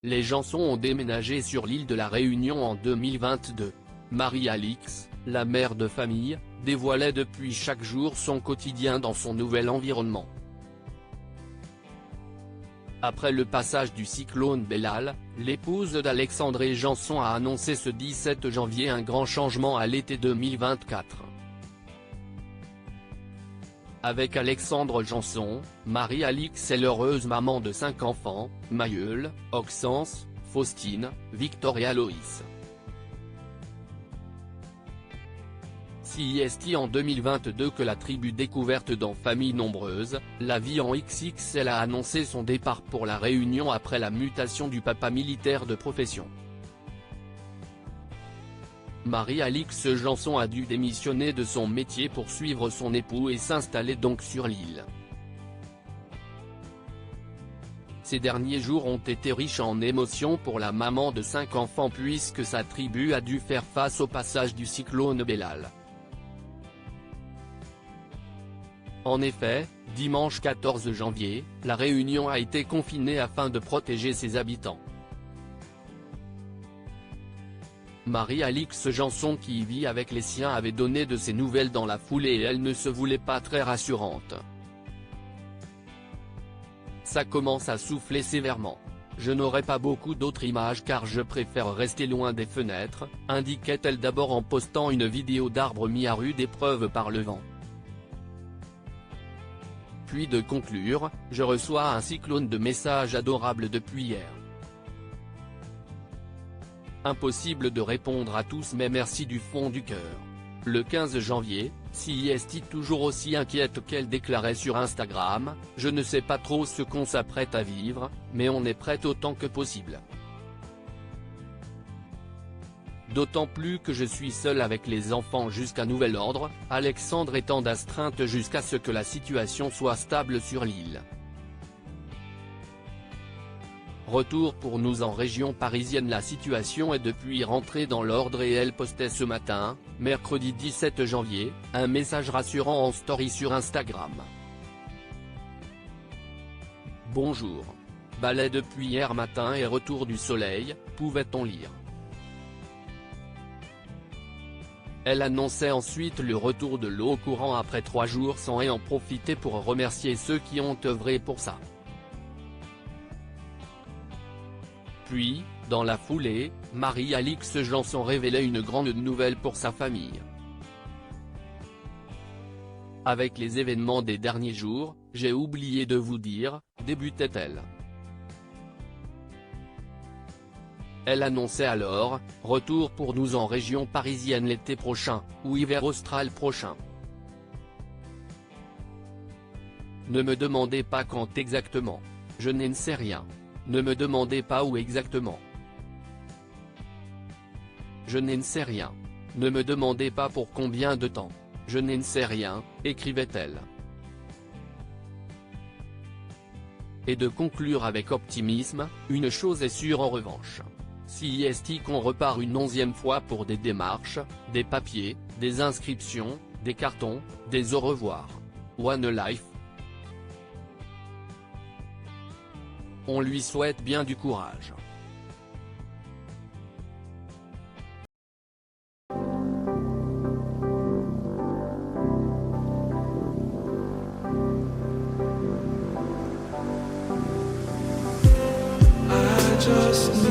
Les Janson ont déménagé sur l'île de la Réunion en 2022. Marie-Alix, la mère de famille, dévoilait depuis chaque jour son quotidien dans son nouvel environnement. Après le passage du cyclone Bellal, l'épouse d'Alexandre Janson a annoncé ce 17 janvier un grand changement à l'été 2024. Avec Alexandre Janson, Marie-Alix est l'heureuse maman de 5 enfants, Mayeul, Oxence, Faustine, Victor et Aloïs. CIST en 2022 que la tribu découverte dans Famille nombreuse, la vie en XXL a annoncé son départ pour la Réunion après la mutation du papa militaire de profession. Marie-Alix Janson a dû démissionner de son métier pour suivre son époux et s'installer donc sur l'île. Ces derniers jours ont été riches en émotions pour la maman de 5 enfants puisque sa tribu a dû faire face au passage du cyclone Bellal. En effet, dimanche 14 janvier, la Réunion a été confinée afin de protéger ses habitants. Marie-Alix Janson qui y vit avec les siens avait donné de ses nouvelles dans la foulée et elle ne se voulait pas très rassurante. Ça commence à souffler sévèrement. Je n'aurai pas beaucoup d'autres images car je préfère rester loin des fenêtres, indiquait-elle d'abord en postant une vidéo d'arbres mis à rude épreuve par le vent. Puis de conclure, je reçois un cyclone de messages adorables depuis hier. Impossible de répondre à tous mais merci du fond du cœur. Le 15 janvier, CIST toujours aussi inquiète qu'elle déclarait sur Instagram, je ne sais pas trop ce qu'on s'apprête à vivre, mais on est prête autant que possible. D'autant plus que je suis seule avec les enfants jusqu'à nouvel ordre, Alexandre étant d'astreinte jusqu'à ce que la situation soit stable sur l'île. Retour pour nous en région parisienne. La situation est depuis rentrée dans l'ordre et elle postait ce matin, mercredi 17 janvier, un message rassurant en story sur Instagram. Bonjour. Balai depuis hier matin et retour du soleil, pouvait-on lire. Elle annonçait ensuite le retour de l'eau au courant après 3 jours sans et en profiter pour remercier ceux qui ont œuvré pour ça. Puis, dans la foulée, Marie-Alix Janson révélait une grande nouvelle pour sa famille. Avec les événements des derniers jours, j'ai oublié de vous dire, débutait-elle. Elle annonçait alors, retour pour nous en région parisienne l'été prochain, ou hiver austral prochain. Ne me demandez pas quand exactement. Je ne sais rien. Ne me demandez pas où exactement. Je ne sais rien. Ne me demandez pas pour combien de temps. Je ne sais rien, écrivait-elle. Et de conclure avec optimisme, une chose est sûre en revanche. CIST qu'on repart une 11e fois pour des démarches, des papiers, des inscriptions, des cartons, des au revoir. One Life. On lui souhaite bien du courage. I just